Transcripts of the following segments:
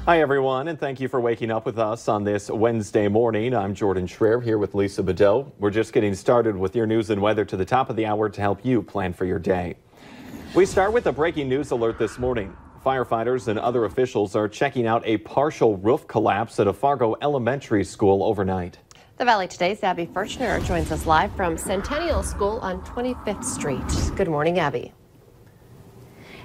Hi, everyone, and thank you for waking up with us on this Wednesday morning. I'm Jordan Schreier here with Lisa Bedell. We're just getting started with your news and weather to the top of the hour to help you plan for your day. We start with a breaking news alert this morning. Firefighters and other officials are checking out a partial roof collapse at a Fargo elementary school overnight. The Valley Today's Abby Furchner joins us live from Centennial School on 25th Street. Good morning, Abby.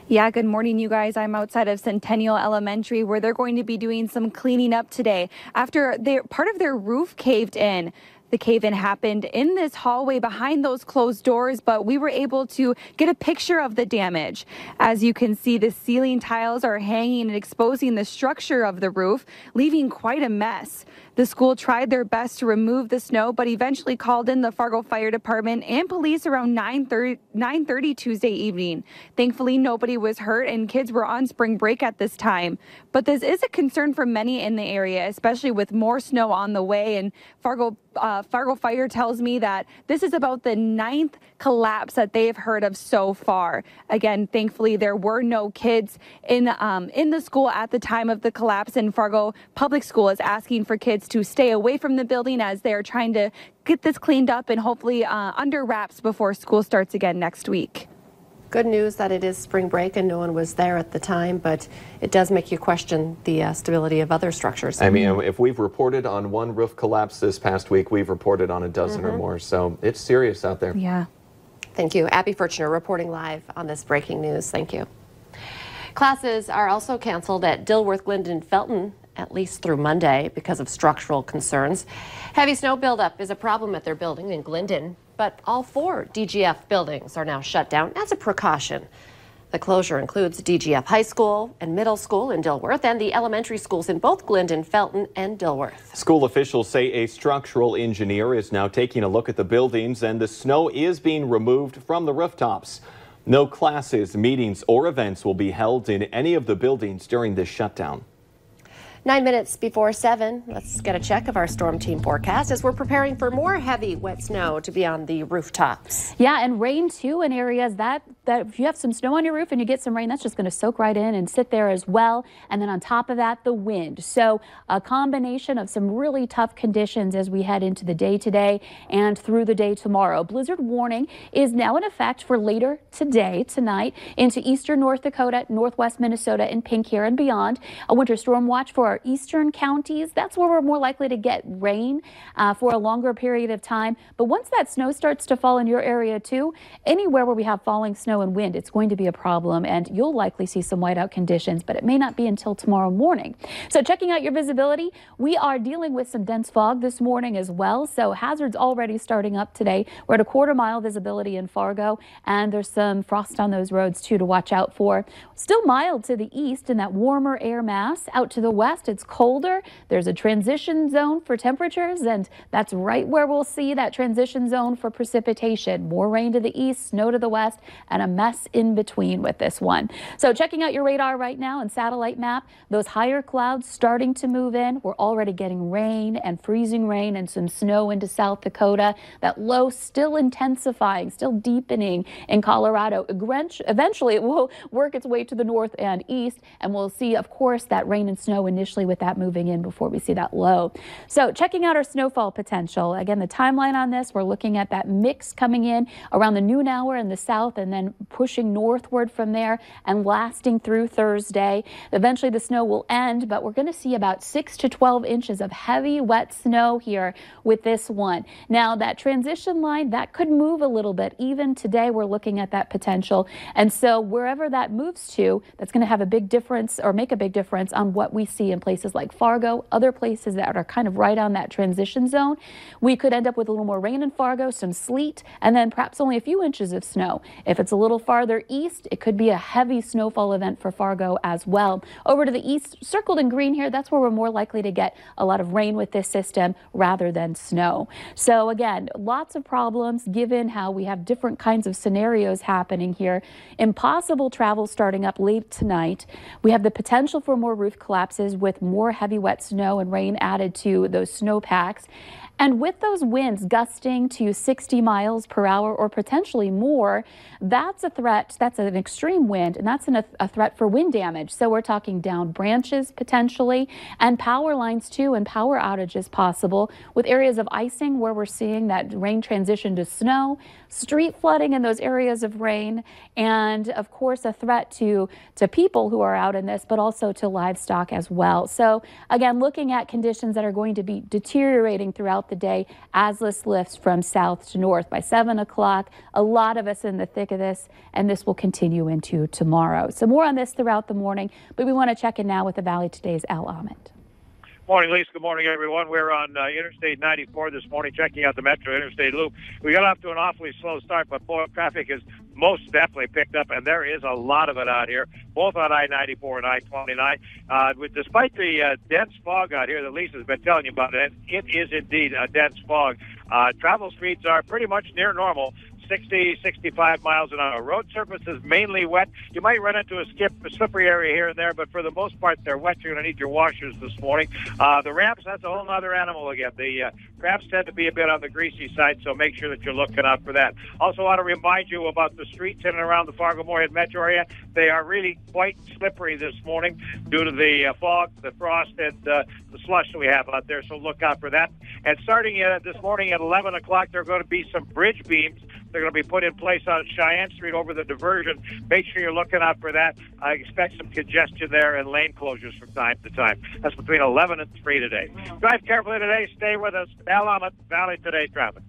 Yeah, good morning, you guys. I'm outside of Centennial Elementary where they're going to be doing some cleaning up today after part of their roof caved in. The cave-in happened in this hallway behind those closed doors, but we were able to get a picture of the damage. As you can see, the ceiling tiles are hanging and exposing the structure of the roof, leaving quite a mess. The school tried their best to remove the snow, but eventually called in the Fargo Fire Department and police around 9:30 Tuesday evening. Thankfully, nobody was hurt and kids were on spring break at this time. But this is a concern for many in the area, especially with more snow on the way. And Fargo Fire tells me that this is about the 9th collapse that they've heard of so far. Again, thankfully, there were no kids in the school at the time of the collapse, and Fargo Public School is asking for kids to stay away from the building as they're trying to get this cleaned up and hopefully under wraps before school starts again next week. Good news that it is spring break and no one was there at the time, but it does make you question the stability of other structures. I mean, if we've reported on one roof collapse this past week, we've reported on a dozen or more, so it's serious out there. Yeah. Thank you. Abby Furchner reporting live on this breaking news. Thank you. Classes are also canceled at Dilworth, Glendon, Felton, at least through Monday because of structural concerns. Heavy snow buildup is a problem at their building in Glendon, but all 4 DGF buildings are now shut down as a precaution. The closure includes DGF High School and Middle School in Dilworth and the elementary schools in both Glendon, Felton, and Dilworth. School officials say a structural engineer is now taking a look at the buildings and the snow is being removed from the rooftops. No classes, meetings, or events will be held in any of the buildings during this shutdown. 9 minutes before 7, let's get a check of our storm team forecast as we're preparing for more heavy wet snow to be on the rooftops. Yeah, and rain too in areas that if you have some snow on your roof and you get some rain, that's just going to soak right in and sit there as well. And then on top of that, the wind. So a combination of some really tough conditions as we head into the day today and through the day tomorrow. Blizzard warning is now in effect for later today, tonight, into eastern North Dakota, northwest Minnesota, and Pink here and beyond. A winter storm watch for our eastern counties. That's where we're more likely to get rain for a longer period of time. But once that snow starts to fall in your area too, anywhere where we have falling snow and wind, it's going to be a problem, and you'll likely see some whiteout conditions, but it may not be until tomorrow morning. So checking out your visibility, we are dealing with some dense fog this morning as well. So hazards already starting up today. We're at a quarter-mile visibility in Fargo, and there's some frost on those roads too to watch out for. Still mild to the east in that warmer air mass. Out to the west, it's colder. There's a transition zone for temperatures, and that's right where we'll see that transition zone for precipitation. More rain to the east, snow to the west, and a mess in between with this one. So checking out your radar right now and satellite map, those higher clouds starting to move in. We're already getting rain and freezing rain and some snow into South Dakota. That low still intensifying, still deepening in Colorado. Eventually it will work its way to the north and east, and we'll see, of course, that rain and snow initially with that moving in before we see that low. So checking out our snowfall potential. Again, the timeline on this, we're looking at that mix coming in around the noon hour in the south and then pushing northward from there and lasting through Thursday. Eventually the snow will end, but we're going to see about 6 to 12 inches of heavy wet snow here with this one. Now that transition line, that could move a little bit. Even today we're looking at that potential, and so wherever that moves to, that's going to have a big difference or make a big difference on what we see in places like Fargo, other places that are kind of right on that transition zone. We could end up with a little more rain in Fargo, some sleet, and then perhaps only a few inches of snow. If it's a little farther east, it could be a heavy snowfall event for Fargo as well. Over to the east, circled in green here, that's where we're more likely to get a lot of rain with this system rather than snow. So again, lots of problems given how we have different kinds of scenarios happening here. Impossible travel starting up late tonight. We have the potential for more roof collapses with more heavy wet snow and rain added to those snowpacks. And with those winds gusting to 60 miles per hour or potentially more, that's a threat. That's an extreme wind, and that's a threat for wind damage. So we're talking down branches potentially, and power lines too, and power outages possible, with areas of icing where we're seeing that rain transition to snow, street flooding in those areas of rain, and of course a threat to people who are out in this, but also to livestock as well. So again, looking at conditions that are going to be deteriorating throughout the day as this lifts from south to north. By 7 o'clock, a lot of us in the thick of this, and this will continue into tomorrow. So more on this throughout the morning, but we want to check in now with the Valley Today's Al Ahmed. Morning, Lisa. Good morning, everyone. We're on Interstate 94 this morning, checking out the Metro Interstate Loop. We got off to an awfully slow start, but boy, traffic is most definitely picked up, and there is a lot of it out here, both on I-94 and I-29. Despite the dense fog out here that Lisa's been telling you about, it is indeed a dense fog. Travel speeds are pretty much near normal. 60, 65 miles an hour. Road surface is mainly wet. You might run into a slippery area here and there, but for the most part, they're wet. You're going to need your washers this morning. The ramps, that's a whole other animal again. The ramps tend to be a bit on the greasy side, so make sure that you're looking out for that. Also want to remind you about the streets in and around the Fargo-Moorhead metro area. They are really quite slippery this morning due to the fog, the frost, and the slush that we have out there, so look out for that. And starting this morning at 11 o'clock, there are going to be some bridge beams. They're going to be put in place on Cheyenne Street over the diversion. Make sure you're looking out for that. I expect some congestion there and lane closures from time to time. That's between 11 and 3 today. Drive carefully today. Stay with us. Al Ahmed, Valley Today Traffic.